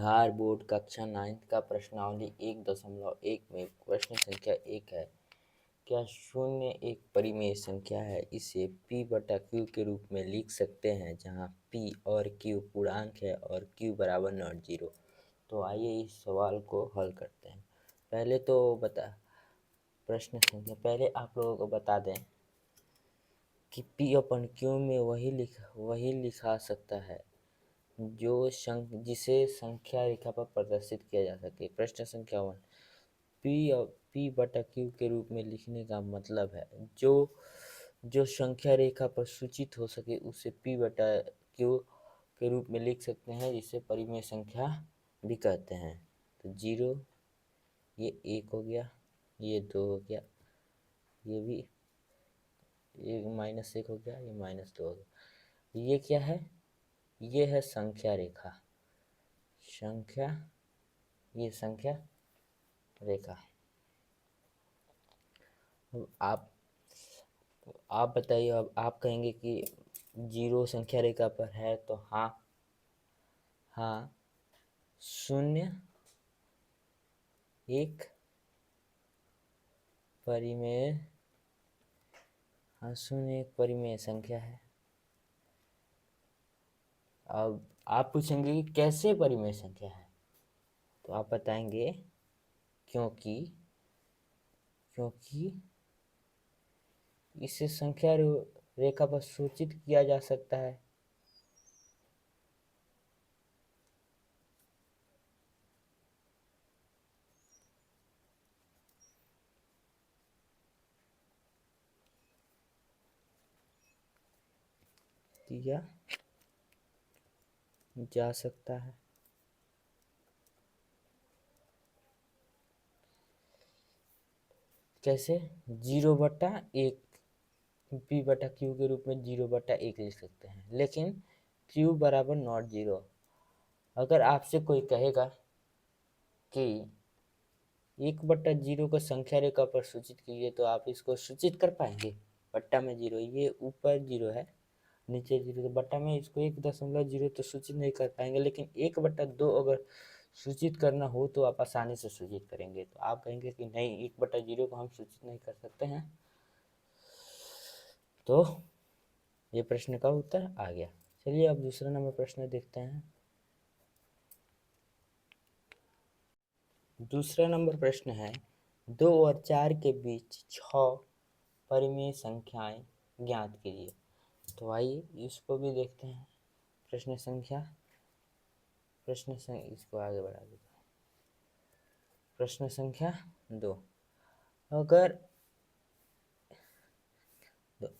Bihar board कक्षा 9 का प्रश्नावली 1.1 में प्रश्न संख्या 1 है। क्या शून्य एक परिमेय संख्या है? इसे p बटा q के रूप में लिख सकते हैं, जहां p और q पूर्णांक है और q बराबर नॉट जीरो। तो आइए इस सवाल को हल करते हैं। पहले आप लोगों को बता दें कि p अपन q में वही लिखा सकता है जिसे संख्या रेखा पर प्रदर्शित किया जा सके। प्रश्न संख्या 1, p बटा q के रूप में लिखने का मतलब है जो संख्या रेखा पर सूचित हो सके उसे p बटा q के रूप में लिख सकते हैं, जिसे परिमेय संख्या भी कहते हैं। तो 0, ये 1 हो गया, ये 2 हो गया, ये भी -1 हो गया, ये -2 हो गया। ये क्या है? ये है संख्या रेखा, ये संख्या रेखा। अब आप बताइए, अब आप कहेंगे कि 0 संख्या रेखा पर है, तो हाँ, 0 एक परिमेय संख्या है। अब आप पूछेंगे कि कैसे परिमेय संख्या है, तो आप बताएंगे क्योंकि इसे संख्या रेखा पर सूचित किया जा सकता है। किया जा सकता है। कैसे? 0/1 p बटा q के रूप में 0/1 लिख सकते हैं, लेकिन q बराबर नॉट जीरो। अगर आपसे कोई कहेगा कि 1/0 को संख्या रेखा पर सूचित कीजिए, तो आप इसको सूचित कर पाएंगे? बट्टा में 0, ये ऊपर 0 है, नीचे 0, तो बट्टा में इसको 1.0 तो सूचित नहीं कर पाएंगे, लेकिन 1/2 अगर सूचित करना हो तो आप आसानी से सूचित करेंगे। तो आप कहेंगे कि नहीं, 1/0 को हम सूचित नहीं कर सकते हैं। तो ये प्रश्न का उत्तर आ गया। चलिए अब दूसरा नंबर प्रश्न देखते हैं। दूसरा नंबर प्रश्न है, 2 और 4 के बीच 6 परिमेय संख्याएं ज्ञात कीजिए। तो आइए इसको भी देखते हैं। इसको आगे बढ़ा देते हैं। प्रश्न संख्या 2,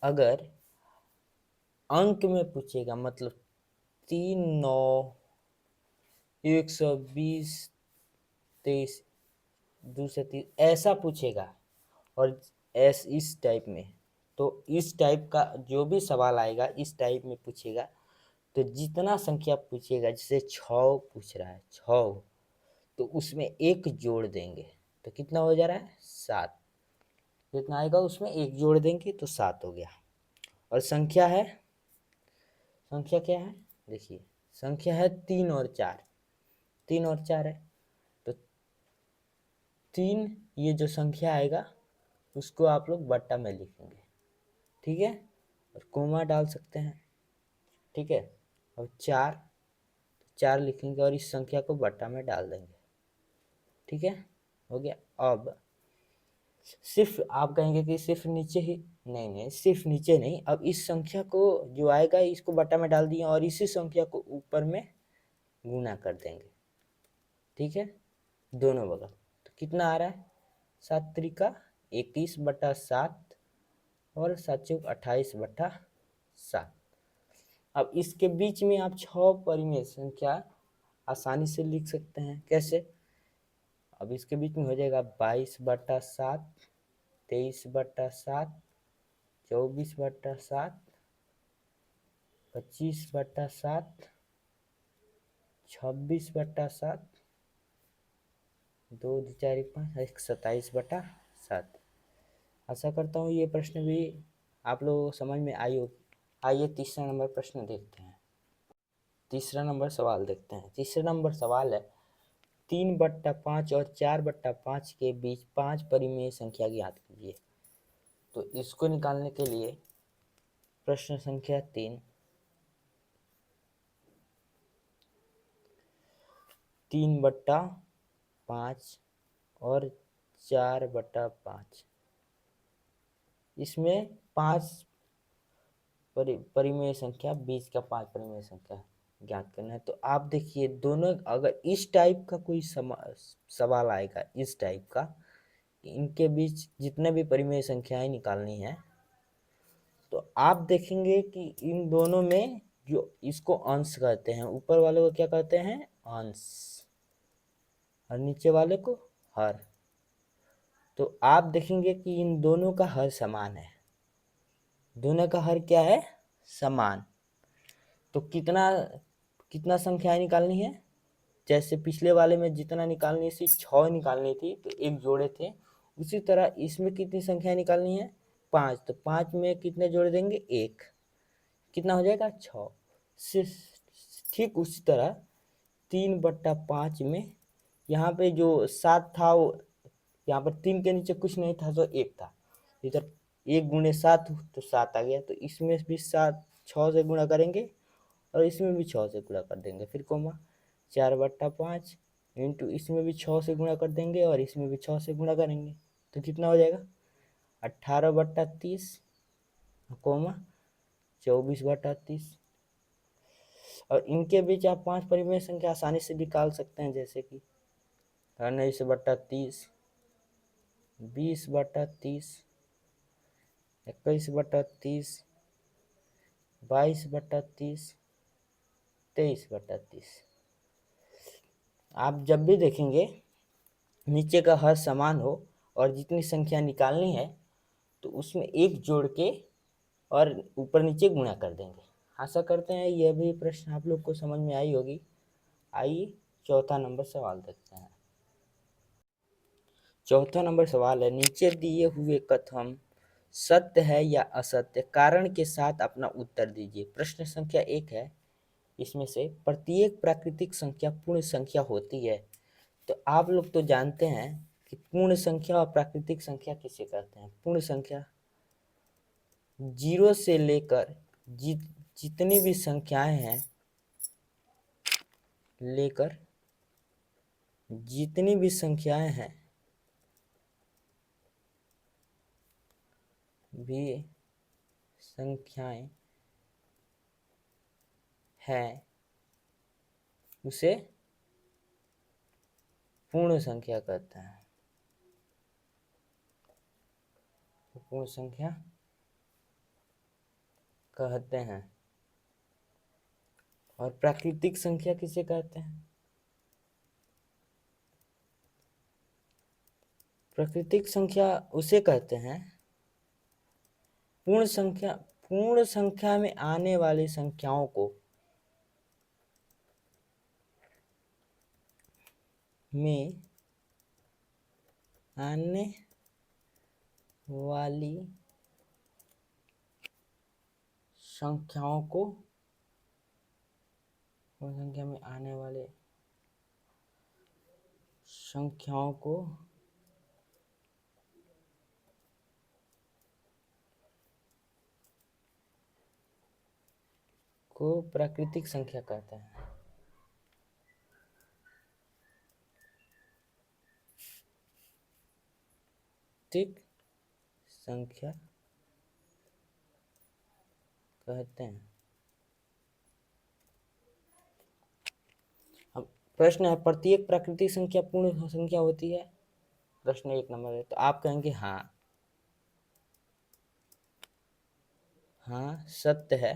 अगर अंक में पूछेगा, मतलब 3, 9, 120, 23, 230 ऐसा पूछेगा, और इस टाइप में, तो इस टाइप का जो भी सवाल आएगा इस टाइप में पूछेगा, तो जितना संख्या पूछेगा, जैसे 6 पूछ रहा है, 6, तो उसमें 1 जोड़ देंगे तो कितना हो जा रहा है? 7। जितना आएगा उसमें 1 जोड़ देंगे तो 7 हो गया। और संख्या क्या है? देखिए, संख्या है 3 और 4, 3 और 4 है, तो 3, ये जो संख्या आएगा उसको आप लोग बट्टा में लिखेंगे, ठीक है, और कोमा डाल सकते हैं, ठीक है। और 4 लिखेंगे और इस संख्या को बट्टा में डाल देंगे, ठीक है, हो गया। अब सिर्फ आप कहेंगे कि सिर्फ नीचे ही, नहीं, सिर्फ नीचे नहीं, अब इस संख्या को जो आएगा इसको बट्टा में डाल दिए और इसी संख्या को ऊपर में गुना कर देंगे, ठीक है, दोनों बगल। तो कितना आ रहा है? 7 त्रिका 21/7 और 7 चौक 28/7। अब इसके बीच में आप 6 परिमेय संख्या आसानी से लिख सकते हैं। कैसे? अब इसके बीच में हो जाएगा 22/7, 23/7, 24/7, 25/7, 26/7, 2 4 5, 27/7। आशा करता हूँ ये प्रश्न भी आप लोगों को समझ में आई होगी। आइए तीसरा नंबर प्रश्न देखते हैं। तीसरा नंबर सवाल देखते हैं। तीसरा नंबर सवाल है, 3/5 और 4/5 के बीच 5 परिमेय संख्या ज्ञात कीजिए। तो इसको निकालने के लिए प्रश्न संख्या 3, 3/5 और 4/5, इसमें 5 परिमेय संख्या, 20 का 5 परिमेय संख्या ज्ञात करना है। तो आप देखिए दोनों, अगर इस टाइप का कोई सवाल आएगा, इस टाइप का, इनके बीच जितने भी परिमेय संख्याएं निकालनी है, तो आप देखेंगे कि इन दोनों में जो इसको अंश कहते हैं, ऊपर वाले को क्या कहते हैं, अंश, और नीचे वाले को हर। तो आप देखेंगे कि इन दोनों का हर समान है, दोनों का हर क्या है, समान। तो कितना कितना संख्याएं निकालनी है, जैसे पिछले वाले में जितना निकालनी थी, 6 निकालनी थी, तो एक जोड़े थे, उसी तरह इसमें कितनी संख्या निकालनी है, 5। तो 5 में कितने जोड़ देंगे, 1, कितना हो जाएगा, 6। ठीक उसी तरह 3/5 में यहाँ पे जो 7 था, वो यहाँ पर 3 के नीचे कुछ नहीं था तो 1 था, इधर 1 गुणे 7 तो 7 आ गया। तो इसमें भी 7 6 से गुणा करेंगे और इसमें भी 6 से गुणा कर देंगे, फिर कोमा 4/5 इंटू इसमें भी 6 से गुणा कर देंगे और इसमें भी 6 से गुणा करेंगे, तो कितना हो जाएगा, 18/30 कोमा 24/30। और इनके बीच आप 5 परिमेय संख्या आसानी से निकाल सकते हैं, जैसे कि 19/30, 20/30, 21/30, 22/30, 23/30। आप जब भी देखेंगे नीचे का हर समान हो और जितनी संख्या निकालनी है, तो उसमें 1 जोड़ के और ऊपर नीचे गुणा कर देंगे। आशा करते हैं यह भी प्रश्न आप लोग को समझ में आई होगी। आइए चौथा नंबर सवाल देखते हैं। चौथा नंबर सवाल है, नीचे दिए हुए कथन सत्य है या असत्य, कारण के साथ अपना उत्तर दीजिए। प्रश्न संख्या 1 है, इसमें से प्रत्येक प्राकृतिक संख्या पूर्ण संख्या होती है। तो आप लोग तो जानते हैं कि पूर्ण संख्या और प्राकृतिक संख्या किसे कहते हैं। पूर्ण संख्या 0 से लेकर जितनी भी संख्याएं हैं, लेकर जितनी भी संख्याएं हैं, भी संख्याएं हैं, उसे पूर्ण संख्या कहते हैं। तो पूर्ण संख्या कहते हैं। और प्राकृतिक संख्या किसे कहते हैं, प्राकृतिक संख्या उसे कहते हैं, पूर्ण संख्या में आने वाली संख्याओं को में आने वाली संख्याओं को पूर्ण संख्या में आने वाले संख्याओं को प्राकृतिक संख्या कहते हैं। प्राकृतिक संख्या कहते हैं। अब प्रश्न है, प्रत्येक प्राकृतिक संख्या पूर्ण संख्या होती है। प्रश्न 1 नंबर है, तो आप कहेंगे हाँ, हाँ सत्य है,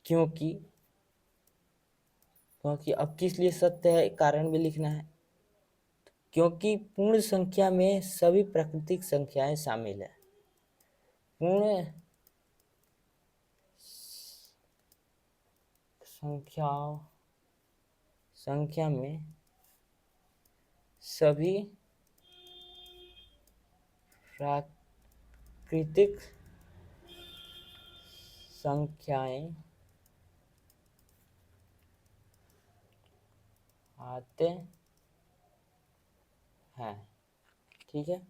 क्योंकि अब किस लिए सत्य है, कारण भी लिखना है। क्योंकि पूर्ण संख्या में सभी प्राकृतिक संख्याएं शामिल है। पूर्ण संख्या में सभी प्राकृतिक संख्याएं आते हैं। ठीक है,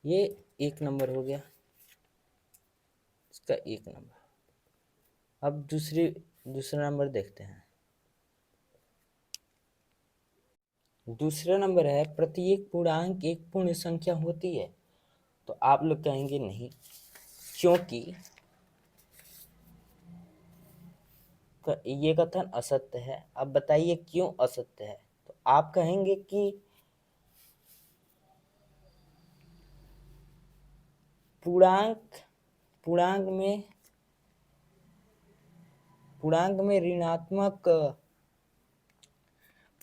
ये 1 नंबर हो गया, इसका 1 नंबर। अब दूसरा नंबर देखते हैं। दूसरा नंबर है प्रत्येक पूर्णांक एक पूर्ण संख्या होती है। तो आप लोग कहेंगे नहीं, क्योंकि ये कथन असत्य है। अब बताइए क्यों असत्य है। तो आप कहेंगे कि पूर्णांक पूर्णांक में ऋणात्मक,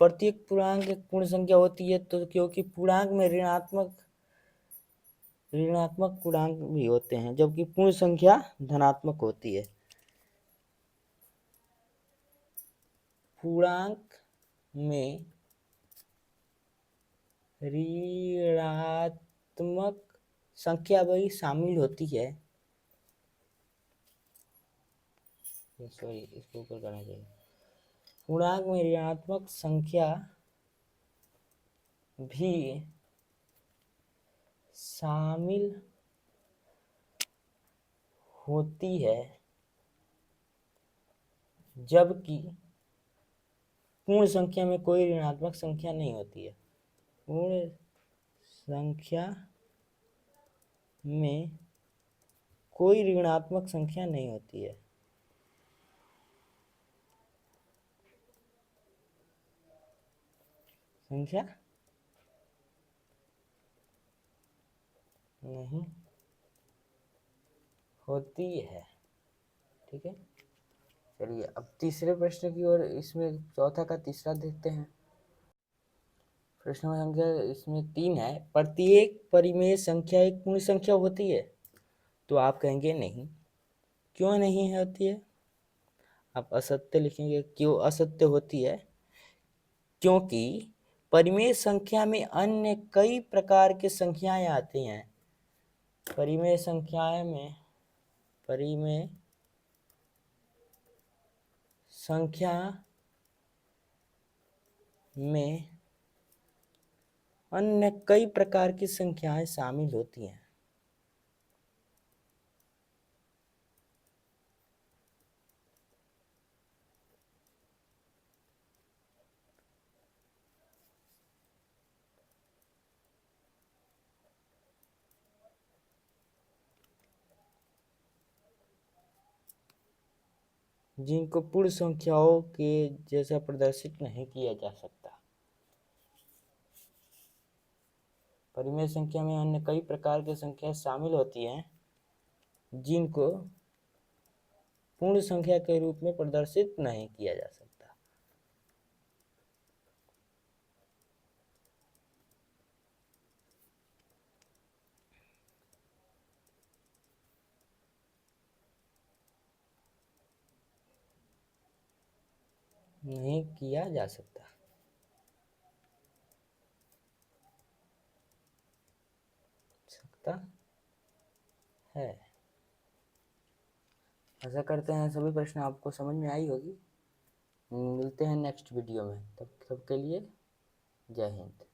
प्रत्येक पूर्णांक एक पूर्ण संख्या होती है। तो क्योंकि पूर्णांक में ऋणात्मक पूर्णांक भी होते हैं, जबकि पूर्ण संख्या धनात्मक होती है। पूर्णांक में ऋणात्मक संख्या वही शामिल होती है, सॉरी इसको ऊपर करना चाहिए। पूर्णांक में ऋणात्मक संख्या भी शामिल होती है, जबकि पूर्ण संख्या में कोई ऋणात्मक संख्या नहीं होती है। पूर्ण संख्या में कोई ऋणात्मक संख्या नहीं होती है। संख्या नहीं होती है। ठीक है, चलिए अब तीसरे प्रश्न की ओर, इसमें चौथा का तीसरा देखते हैं। प्रश्न संख्या इसमें 3 है, प्रत्येक परिमेय संख्या एक पूर्ण संख्या होती है। तो आप कहेंगे नहीं, क्यों नहीं होती है। आप असत्य लिखेंगे, क्यों असत्य होती है। क्योंकि परिमेय संख्या में अन्य कई प्रकार की संख्याएं आती हैं। परिमेय संख्या में अन्य कई प्रकार की संख्याएं शामिल होती हैं। जिनको पूर्ण संख्याओं के जैसा प्रदर्शित नहीं किया जा सकता। परिमेय संख्या में अन्य कई प्रकार की संख्याएं शामिल होती हैं, जिनको पूर्ण संख्या के रूप में प्रदर्शित नहीं किया जा सकता। नहीं किया जा सकता है। ऐसा करते हैं, सभी प्रश्न आपको समझ में आई होगी। मिलते हैं नेक्स्ट वीडियो में, तब के लिए जय हिंद।